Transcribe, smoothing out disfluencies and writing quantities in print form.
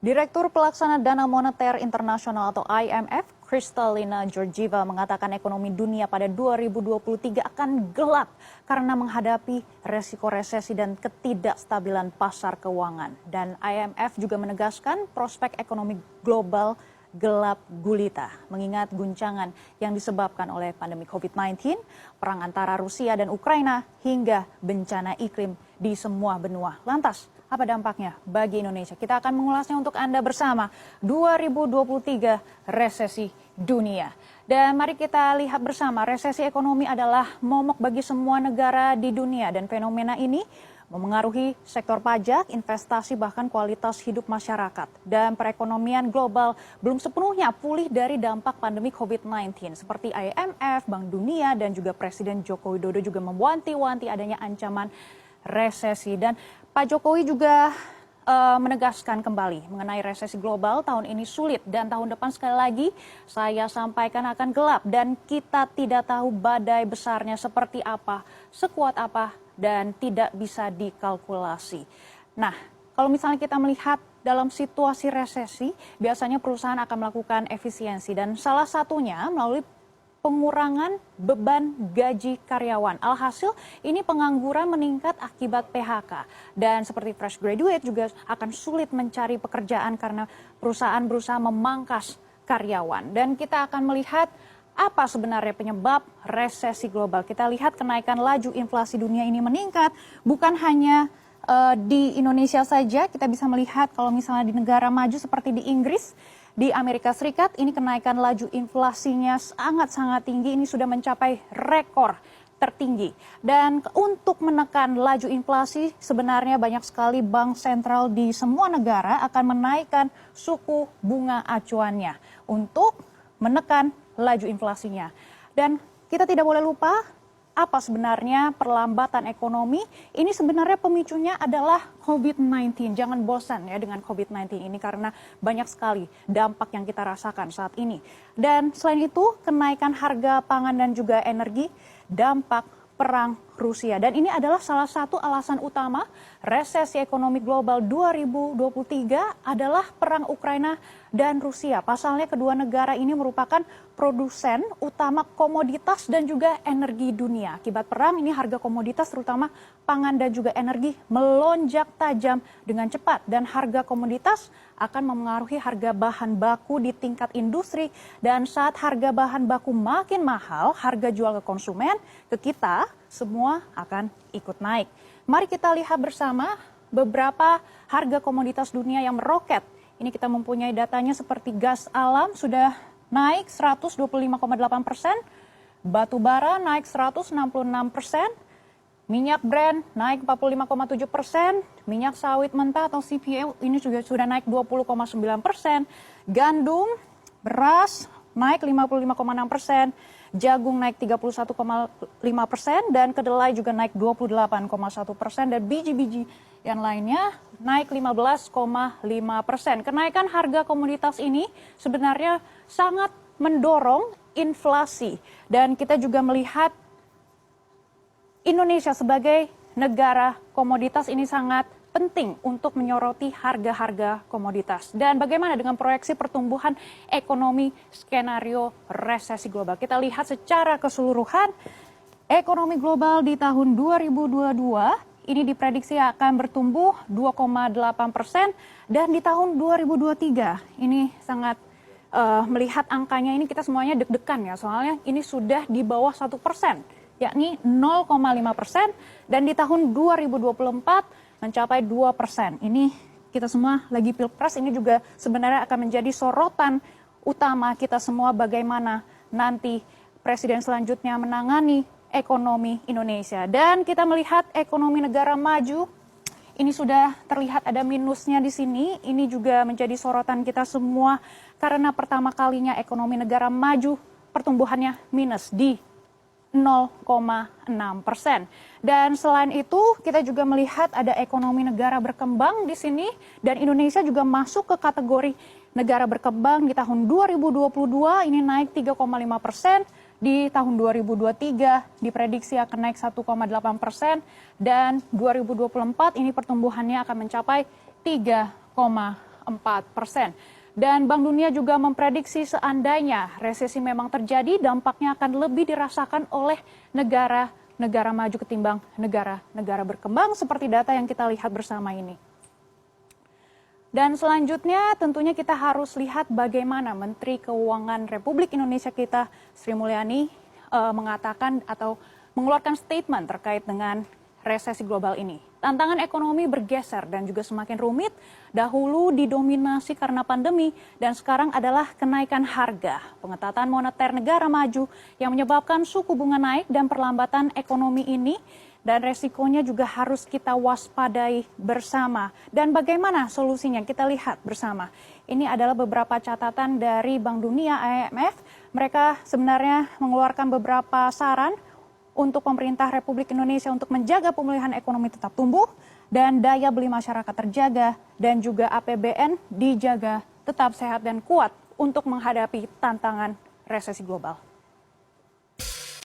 Direktur Pelaksana Dana Moneter Internasional atau IMF, Kristalina Georgieva mengatakan ekonomi dunia pada 2023 akan gelap karena menghadapi resiko resesi dan ketidakstabilan pasar keuangan. Dan IMF juga menegaskan prospek ekonomi global gelap gulita, mengingat guncangan yang disebabkan oleh pandemi COVID-19, perang antara Rusia dan Ukraina, hingga bencana iklim di semua benua. Lantas, apa dampaknya bagi Indonesia? Kita akan mengulasnya untuk Anda bersama 2023 resesi dunia. Dan mari kita lihat bersama, resesi ekonomi adalah momok bagi semua negara di dunia dan fenomena ini memengaruhi sektor pajak, investasi, bahkan kualitas hidup masyarakat. Dan perekonomian global belum sepenuhnya pulih dari dampak pandemi COVID-19. Seperti IMF, Bank Dunia, dan juga Presiden Joko Widodo juga mewanti-wanti adanya ancaman resesi. Dan Pak Jokowi juga menegaskan kembali mengenai resesi global tahun ini sulit dan tahun depan sekali lagi saya sampaikan akan gelap dan kita tidak tahu badai besarnya seperti apa, sekuat apa dan tidak bisa dikalkulasi. Nah, kalau misalnya kita melihat dalam situasi resesi, biasanya perusahaan akan melakukan efisiensi dan salah satunya melalui pengurangan beban gaji karyawan. Alhasil ini pengangguran meningkat akibat PHK. Dan seperti fresh graduate juga akan sulit mencari pekerjaan karena perusahaan berusaha memangkas karyawan. Dan kita akan melihat apa sebenarnya penyebab resesi global. Kita lihat kenaikan laju inflasi dunia ini meningkat, bukan hanya di Indonesia saja, kita bisa melihat kalau misalnya di negara maju seperti di Inggris, di Amerika Serikat, ini kenaikan laju inflasinya sangat-sangat tinggi, ini sudah mencapai rekor tertinggi. Dan untuk menekan laju inflasi, sebenarnya banyak sekali bank sentral di semua negara akan menaikkan suku bunga acuannya untuk menekan laju inflasinya. Dan kita tidak boleh lupa, apa sebenarnya perlambatan ekonomi? Ini sebenarnya pemicunya adalah COVID-19. Jangan bosan ya dengan COVID-19 ini karena banyak sekali dampak yang kita rasakan saat ini. Dan selain itu, kenaikan harga pangan dan juga energi, dampak perang Rusia. Dan ini adalah salah satu alasan utama resesi ekonomi global 2023 adalah perang Ukraina dan Rusia. Pasalnya kedua negara ini merupakan produsen utama komoditas dan juga energi dunia. Akibat perang ini harga komoditas terutama pangan dan juga energi melonjak tajam dengan cepat. Dan harga komoditas akan memengaruhi harga bahan baku di tingkat industri. Dan saat harga bahan baku makin mahal, harga jual ke konsumen, ke kita, semua akan ikut naik. Mari kita lihat bersama beberapa harga komoditas dunia yang meroket. Ini kita mempunyai datanya seperti gas alam sudah naik 125,8%, batu bara naik 166%, minyak Brent naik 45,7%, minyak sawit mentah atau CPO ini juga sudah naik 20,9%, gandum, beras naik 55,6%, jagung naik 31,5% dan kedelai juga naik 28,1% dan biji-biji yang lainnya naik 15,5%. Kenaikan harga komoditas ini sebenarnya sangat mendorong inflasi dan kita juga melihat Indonesia sebagai negara komoditas ini sangat penting untuk menyoroti harga-harga komoditas. Dan bagaimana dengan proyeksi pertumbuhan ekonomi skenario resesi global? Kita lihat secara keseluruhan, ekonomi global di tahun 2022 ini diprediksi akan bertumbuh 2,8% dan di tahun 2023 ini sangat melihat angkanya ini kita semuanya deg-degan ya, soalnya ini sudah di bawah 1%, yakni 0,5% dan di tahun 2024 mencapai 2%. Ini kita semua lagi pilpres, ini juga sebenarnya akan menjadi sorotan utama kita semua bagaimana nanti presiden selanjutnya menangani ekonomi Indonesia. Dan kita melihat ekonomi negara maju, ini sudah terlihat ada minusnya di sini. Ini juga menjadi sorotan kita semua karena pertama kalinya ekonomi negara maju pertumbuhannya minus di 0,6%. Dan selain itu kita juga melihat ada ekonomi negara berkembang di sini dan Indonesia juga masuk ke kategori negara berkembang di tahun 2022 ini naik 3,5%, di tahun 2023 diprediksi akan naik 1,8% dan 2024 ini pertumbuhannya akan mencapai 3,4%. Dan Bank Dunia juga memprediksi seandainya resesi memang terjadi, dampaknya akan lebih dirasakan oleh negara maju ketimbang negara-negara berkembang seperti data yang kita lihat bersama ini. Dan selanjutnya tentunya kita harus lihat bagaimana Menteri Keuangan Republik Indonesia kita, Sri Mulyani, mengatakan atau mengeluarkan statement terkait dengan resesi global ini. Tantangan ekonomi bergeser dan juga semakin rumit. Dahulu didominasi karena pandemi dan sekarang adalah kenaikan harga, pengetatan moneter negara maju yang menyebabkan suku bunga naik dan perlambatan ekonomi ini. Dan resikonya juga harus kita waspadai bersama. Dan bagaimana solusinya? Kita lihat bersama. Ini adalah beberapa catatan dari Bank Dunia, IMF. Mereka sebenarnya mengeluarkan beberapa saran untuk pemerintah Republik Indonesia untuk menjaga pemulihan ekonomi tetap tumbuh dan daya beli masyarakat terjaga dan juga APBN dijaga tetap sehat dan kuat untuk menghadapi tantangan resesi global.